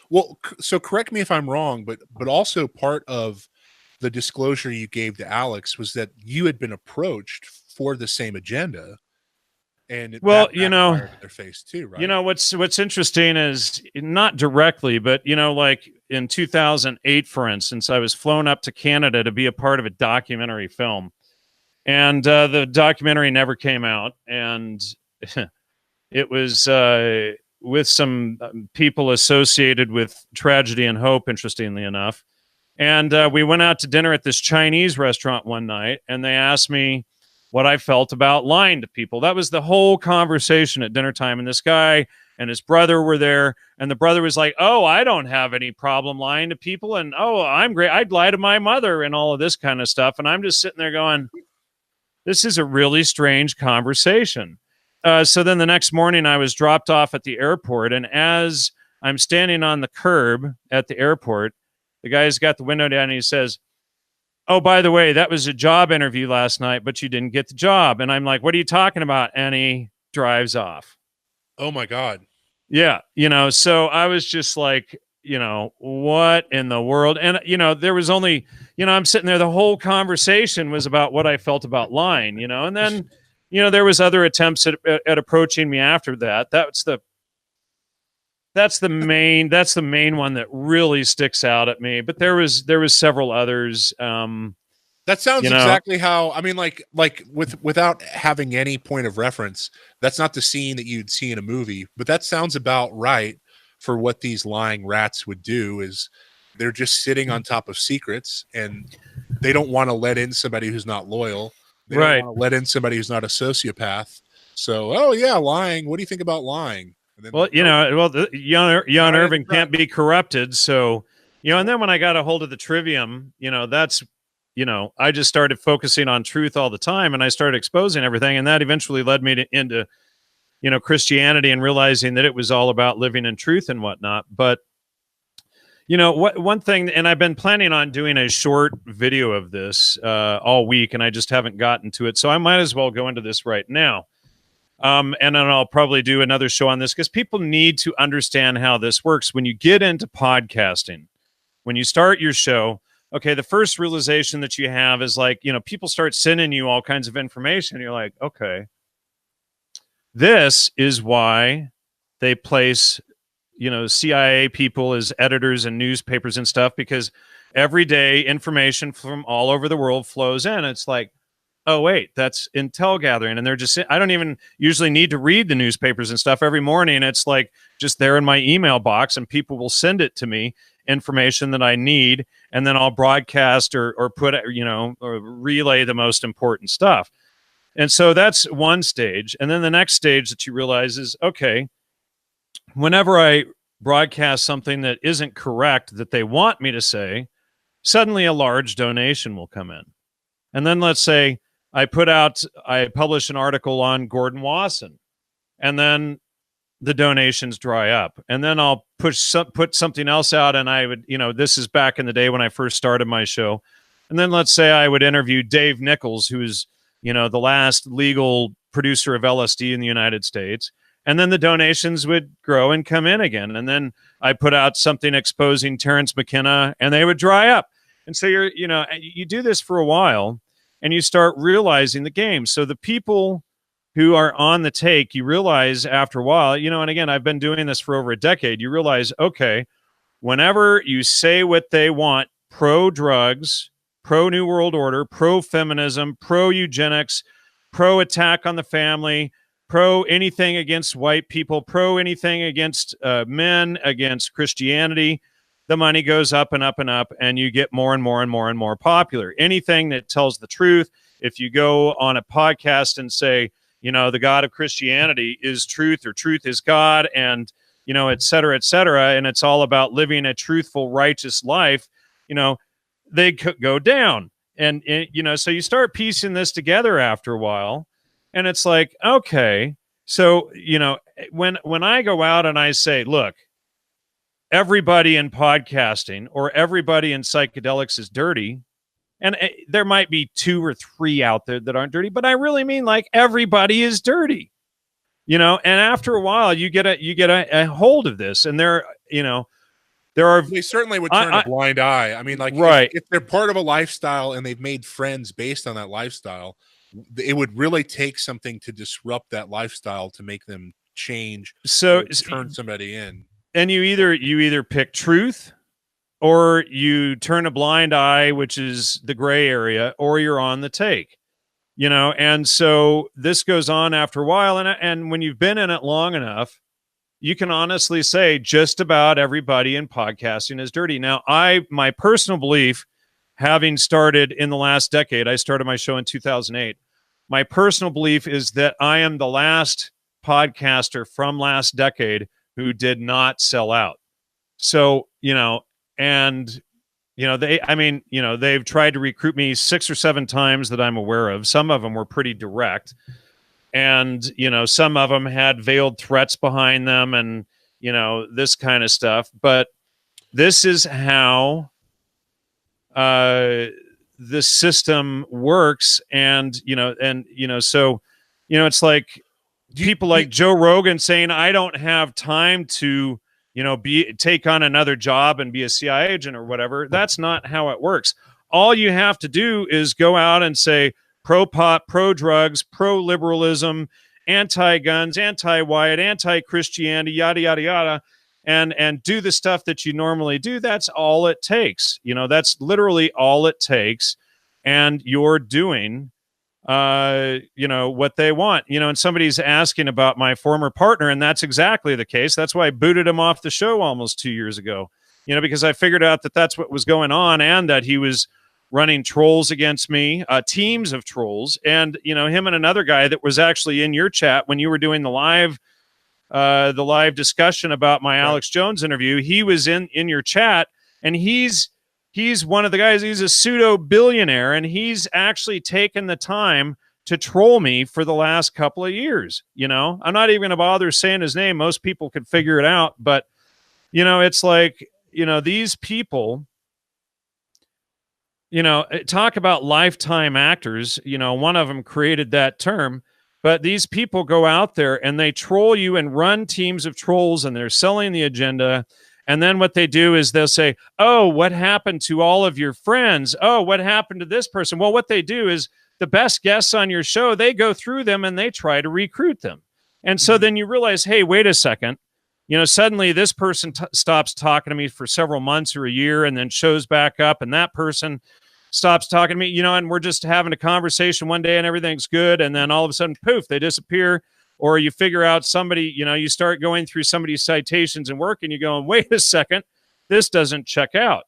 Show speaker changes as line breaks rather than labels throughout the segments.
Well, so correct me if I'm wrong, but also part of the disclosure you gave to Alex was that you had been approached for the same agenda, and
Well,
that backfired in their face too, right?
what's interesting is not directly, but like in 2008, for instance, I was flown up to Canada to be a part of a documentary film, and the documentary never came out, and it was with some people associated with tragedy and hope, interestingly enough. And we went out to dinner at this Chinese restaurant one night, and they asked me what I felt about lying to people. That was the whole conversation at dinner time. And this guy and his brother were there, and the brother was like, "Oh, I don't have any problem lying to people, and oh, I'm great. I'd lie to my mother," and all of this kind of stuff. And I'm just sitting there going, "This is a really strange conversation." So then the next morning, I was dropped off at the airport, and as I'm standing on the curb at the airport, the guy's got the window down and he says, "Oh, by the way, that was a job interview last night, but you didn't get the job." And I'm like, "What are you talking about?" And he drives off.
Oh my God.
Yeah. So I was just like, what in the world? And, there was only, I'm sitting there, the whole conversation was about what I felt about lying, and then, there was other attempts at approaching me after that. That's the main one that really sticks out at me. But there was several others.
That sounds exactly how, I mean, like without having any point of reference, that's not the scene that you'd see in a movie, but that sounds about right for what these lying rats would do. Is they're just sitting on top of secrets, and they don't want to let in somebody who's not loyal. They don't want to let in somebody who's not a sociopath. So, oh yeah, lying. What do you think about lying? And then,
well, young Irvin can't be corrupted. So, and then when I got a hold of the Trivium, that's, I just started focusing on truth all the time, and I started exposing everything. And that eventually led me into, Christianity, and realizing that it was all about living in truth and whatnot. But, one thing, and I've been planning on doing a short video of this all week, and I just haven't gotten to it. So I might as well go into this right now. And then I'll probably do another show on this, because people need to understand how this works. When you get into podcasting, when you start your show, okay, the first realization that you have is like, people start sending you all kinds of information. You're like, okay, this is why they place, CIA people as editors in newspapers and stuff, because every day information from all over the world flows in. It's like, oh, wait, that's intel gathering. And they're just, I don't even usually need to read the newspapers and stuff every morning. It's like just there in my email box, and people will send it to me, information that I need. And then I'll broadcast or put, or relay the most important stuff. And so that's one stage. And then the next stage that you realize is, okay, whenever I broadcast something that isn't correct that they want me to say, suddenly a large donation will come in. And then let's say I publish an article on Gordon Wasson, and then the donations dry up. And then I'll put something else out, and I would, this is back in the day when I first started my show. And then let's say I would interview Dave Nichols, who's, the last legal producer of LSD in the United States. And then the donations would grow and come in again. And then I put out something exposing Terrence McKenna, and they would dry up. And so you do this for a while, and you start realizing the game. So the people who are on the take, you realize after a while, and again, I've been doing this for over a decade, you realize, okay, whenever you say what they want, pro-drugs, pro-New World Order, pro-feminism, pro-eugenics, pro-attack on the family, pro-anything against white people, pro-anything against men, against Christianity, the money goes up and up and up, and you get more and more and more and more popular. Anything that tells the truth, if you go on a podcast and say, the God of Christianity is truth, or truth is God, and, et cetera, and it's all about living a truthful, righteous life, they could go down. And, so you start piecing this together after a while, and it's like, okay, so, when I go out and I say, look, everybody in podcasting or everybody in psychedelics is dirty, and there might be 2 or 3 out there that aren't dirty, but I really mean like everybody is dirty, and after a while you get a hold of this, and there, there are.
They certainly would turn a blind eye. I mean, like,
right.
if they're part of a lifestyle and they've made friends based on that lifestyle, it would really take something to disrupt that lifestyle to make them change.
So
turn somebody in.
And you either pick truth, or you turn a blind eye, which is the gray area, or you're on the take. And so this goes on after a while, and when you've been in it long enough, you can honestly say just about everybody in podcasting is dirty. Now, my personal belief, having started in the last decade, I started my show in 2008. My personal belief is that I am the last podcaster from last decade who did not sell out. So, they've tried to recruit me 6 or 7 times that I'm aware of. Some of them were pretty direct. And, some of them had veiled threats behind them and, this kind of stuff. But this is how the system works. And, so, it's like people like Joe Rogan saying, I don't have time to, take on another job and be a CIA agent or whatever. That's not how it works. All you have to do is go out and say pro pot, pro drugs, pro liberalism, anti-guns, anti-white, anti-Christianity, yada, yada, yada, and do the stuff that you normally do. That's all it takes. That's literally all it takes. And you're doing what they want, and somebody's asking about my former partner, and that's exactly the case. That's why I booted him off the show almost 2 years ago, because I figured out that that's what was going on, and that he was running trolls against me, teams of trolls, and, him and another guy that was actually in your chat when you were doing the live discussion about my Alex Jones interview. He was in your chat, and he's one of the guys. He's a pseudo billionaire, and he's actually taken the time to troll me for the last couple of years. I'm not even going to bother saying his name. Most people could figure it out, but it's like, these people, talk about lifetime actors. One of them created that term, but these people go out there and they troll you and run teams of trolls, and they're selling the agenda. And then what they do is they'll say, oh, what happened to all of your friends? Oh, what happened to this person? Well, what they do is the best guests on your show, they go through them and they try to recruit them. And so then you realize, hey, wait a second. Suddenly this person stops talking to me for several months or a year, and then shows back up, and that person stops talking to me, and we're just having a conversation one day and everything's good. And then all of a sudden, poof, they disappear. Or you figure out somebody, you start going through somebody's citations and work, and you're going, wait a second, this doesn't check out,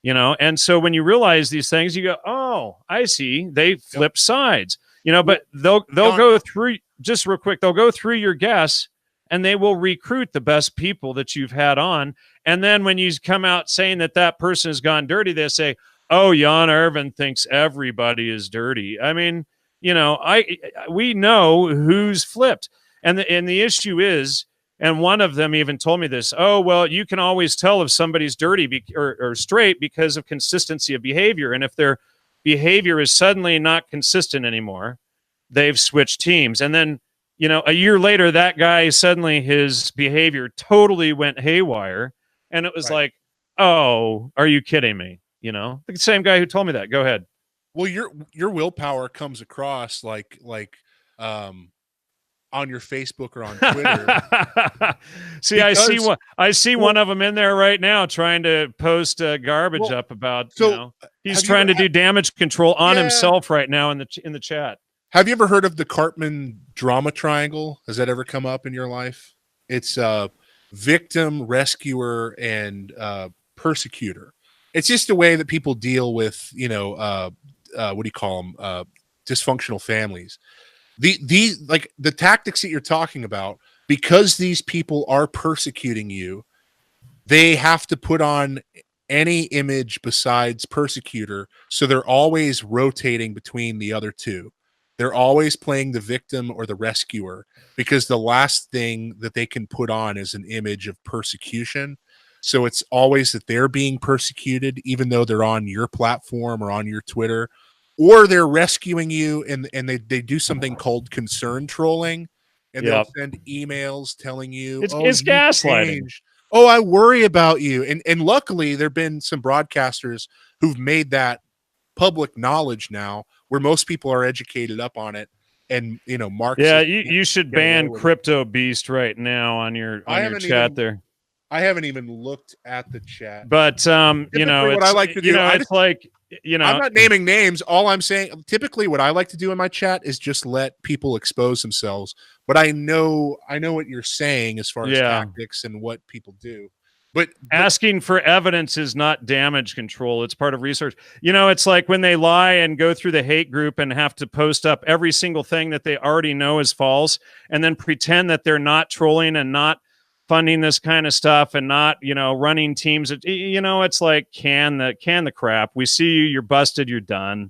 And so when you realize these things, you go, oh, I see. They flip sides, but they'll go through, just real quick, they'll go through your guests, and they will recruit the best people that you've had on. And then when you come out saying that person has gone dirty, they say, oh, Jan Irvin thinks everybody is dirty. I mean, we know who's flipped. And the issue is, and one of them even told me this, oh, well, you can always tell if somebody's dirty or straight because of consistency of behavior. And if their behavior is suddenly not consistent anymore, they've switched teams. And then, a year later, that guy, suddenly his behavior totally went haywire. And it was like, oh, are you kidding me? The same guy who told me that. Go ahead.
Well, your willpower comes across like on your Facebook or on Twitter.
See, I see one of them in there right now trying to post garbage up about, he's trying to do damage control on himself right now in the chat.
Have you ever heard of the Cartman drama triangle? Has that ever come up in your life? It's victim, rescuer, and persecutor. It's just a way that people deal with, what do you call them? Dysfunctional families. The tactics that you're talking about, because these people are persecuting you, they have to put on any image besides persecutor. So they're always rotating between the other two. They're always playing the victim or the rescuer, because the last thing that they can put on is an image of persecution. So it's always that they're being persecuted, even though they're on your platform or on your Twitter, or they're rescuing you, and they do something called concern trolling, and they'll send emails telling you
it's gaslighting.
Oh, I worry about you. And luckily there've been some broadcasters who've made that public knowledge now where most people are educated up on it, and
Yeah,
Marxists can't
you should
get away
ban
with it.
Crypto Beast right now
I
on your
haven't
chat
even
there.
I haven't even looked at the chat.
But
Typically what I like to do,
it's like,
I'm not naming names. All I'm saying, typically what I like to do in my chat is just let people expose themselves. But I know what you're saying as far as
yeah.
tactics and what people do. But
Asking for evidence is not damage control. It's part of research. It's like when they lie and go through the hate group and have to post up every single thing that they already know is false and then pretend that they're not trolling and not funding this kind of stuff and not, running teams. It's like can the crap. We see you, you're busted, you're done.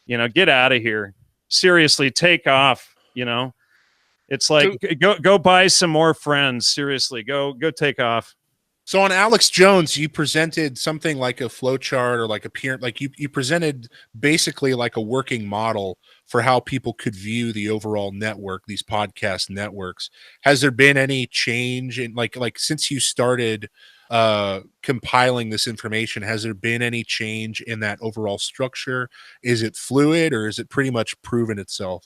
Get out of here. Seriously, take off, It's like
so
go buy some more friends. Seriously, go take off.
So on Alex Jones, you presented something like a flow chart or like you presented basically like a working model for how people could view the overall network, these podcast networks. Has there been any change in like since you started compiling this information, has there been any change in that overall structure? Is it fluid or is it pretty much proven itself?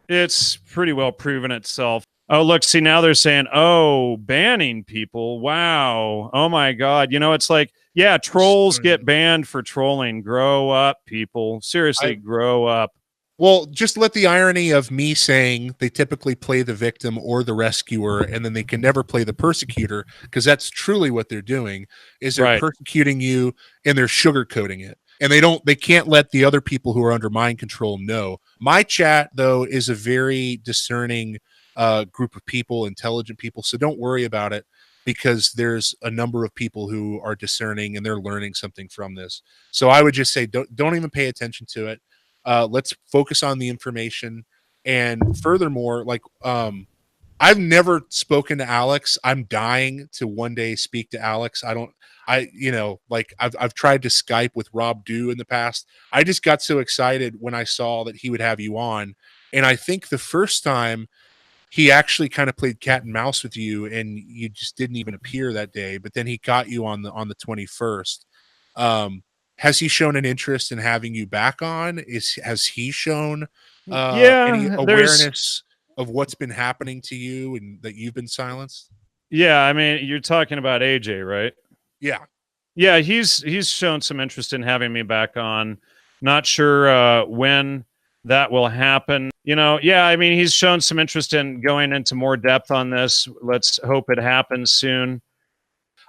It's pretty well proven itself. Oh, look, see, now they're saying, oh, banning people. Wow. Oh my God. It's like, yeah, trolls get banned for trolling. Grow up, people. Seriously, grow up.
Well, just let the irony of me saying they typically play the victim or the rescuer, and then they can never play the persecutor, because that's truly what they're doing, is they're
Right.
persecuting you and they're sugarcoating it. And they can't let the other people who are under mind control know. My chat, though, is a very discerning group of people, intelligent people. So don't worry about it, because there's a number of people who are discerning and they're learning something from this. So I would just say don't even pay attention to it. Let's focus on the information. And furthermore, I've never spoken to Alex. I'm dying to one day speak to Alex. I've tried to Skype with Rob Dew in the past. I just got so excited when I saw that he would have you on. And I think the first time he actually kind of played cat and mouse with you, and you just didn't even appear that day, but then he got you on the 21st. Has he shown an interest in having you back on? Has he shown any
Yeah,
awareness of what's been happening to you and that you've been silenced?
yeah. I mean, you're talking about AJ, right?
Yeah.
Yeah, he's shown some interest in having me back on. Not sure when that will happen. Yeah, I mean, he's shown some interest in going into more depth on this. Let's hope it happens soon.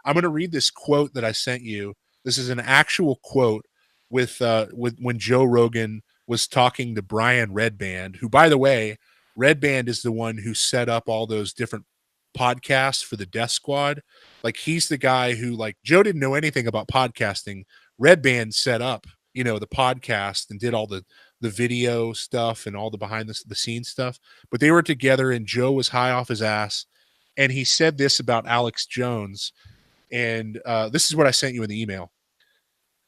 I'm going to read this quote that I sent you. This is an actual quote with when Joe Rogan was talking to Brian Redband, who, by the way, Redband is the one who set up all those different podcasts for the Death Squad. Like, he's the guy who, like, Joe didn't know anything about podcasting. Redband set up, the podcast and did all the video stuff and all the behind the scenes stuff. But they were together, and Joe was high off his ass, and he said this about Alex Jones. And this is what I sent you in the email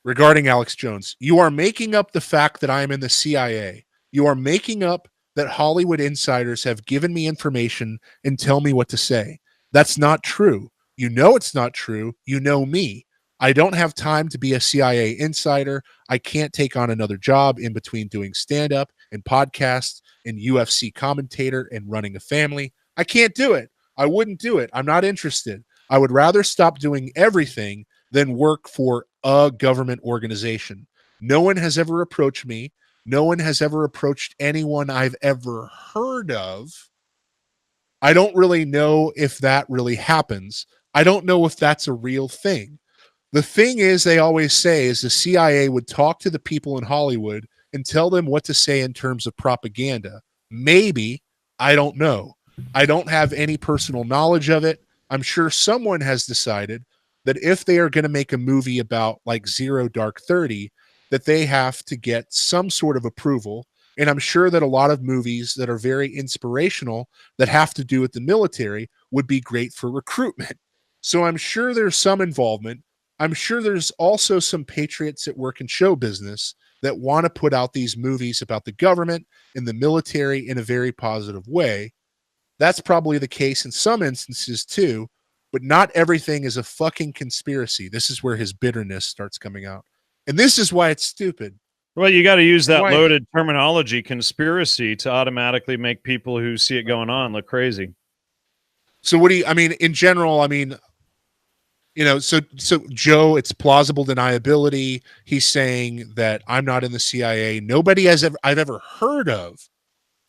regarding Alex Jones. You are making up the fact that I am in the CIA. You are making up that Hollywood insiders have given me information and tell me what to say. That's not true. You know it's not true. You know me. I don't have time to be a CIA insider. I can't take on another job in between doing stand-up and podcasts and UFC commentator and running a family. I can't do it. I wouldn't do it. I'm not interested. I would rather stop doing everything than work for a government organization. No one has ever approached me. No one has ever approached anyone I've ever heard of. I don't really know if that really happens. I don't know if that's a real thing. The thing is, they always say, is the CIA would talk to the people in Hollywood and tell them what to say in terms of propaganda. Maybe. I don't know. I don't have any personal knowledge of it. I'm sure someone has decided that if they are going to make a movie about like Zero Dark 30, that they have to get some sort of approval. And I'm sure that a lot of movies that are very inspirational that have to do with the military would be great for recruitment. So I'm sure there's some involvement. I'm sure there's also some patriots that work in show business that want to put out these movies about the government and the military in a very positive way. That's probably the case in some instances too, but not everything is a fucking conspiracy. This is where his bitterness starts coming out. And this is why it's stupid.
Well, you got to use
And
that
why
loaded terminology, conspiracy, to automatically make people who see it going on look crazy.
So what do you, I mean, in general, I mean, you know, so Joe, it's plausible deniability. He's saying that I'm not in the CIA. Nobody I've ever heard of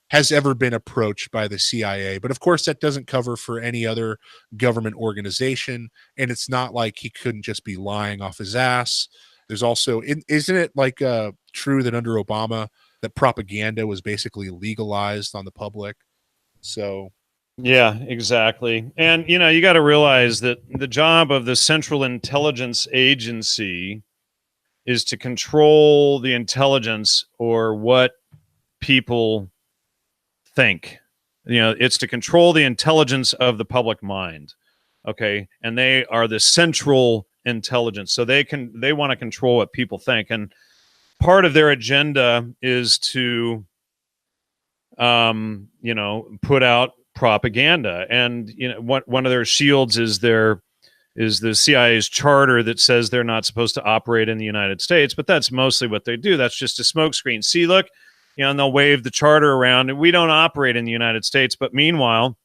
has ever been approached by the CIA. But of course, that doesn't cover for any other government organization. And it's not like he couldn't just be lying off his ass. There's also, isn't it like true that under Obama that propaganda was basically legalized on the public? So
Yeah, exactly. And, you know, you got to realize that the job of the Central Intelligence Agency is to control the intelligence or what people think. You know, it's to control the intelligence of the public mind. Okay. And they are the central intelligence. So they want to control what people think. And part of their agenda is to, you know, put out propaganda. And, you know, one of their shields is the CIA's charter that says they're not supposed to operate in the United States, but that's mostly what they do. That's just a smokescreen. See, look, you know, and they'll wave the charter around, and we don't operate in the United States. But meanwhile,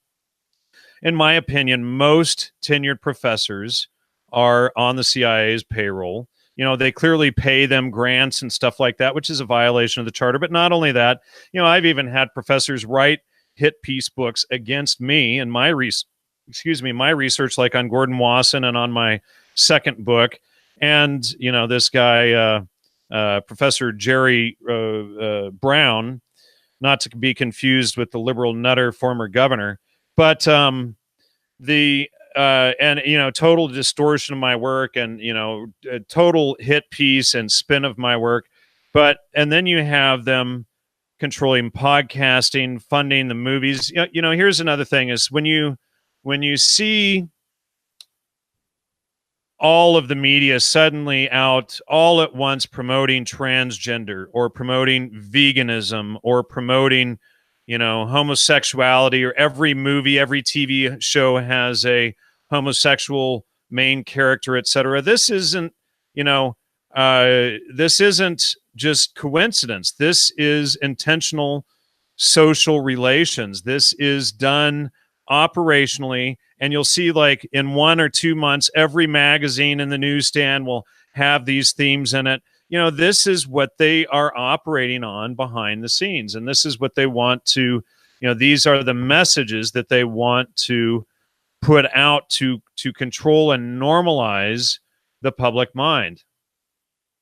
in my opinion, most tenured professors are on the CIA's payroll. You know, they clearly pay them grants and stuff like that, which is a violation of the charter. But not only that, you know, I've even had professors write hit piece books against me and my research, like on Gordon Wasson and on my second book. And, you know, this guy, Professor Jerry Brown, not to be confused with the liberal nutter former governor, but and you know, total distortion of my work, and, you know, a total hit piece and spin of my work. And then you have them controlling podcasting, funding the movies. You know, here's another thing: is when you see all of the media suddenly out all at once promoting transgender or promoting veganism or promoting, you know, homosexuality, or every movie, every TV show has a homosexual main character, etc. This isn't, you know, this isn't just coincidence. This is intentional social relations. This is done operationally. And you'll see, like, in 1 or 2 months, every magazine in the newsstand will have these themes in it. You know, this is what they are operating on behind the scenes. And this is what they want to, you know, these are the messages that they want to put out to control and normalize the public mind.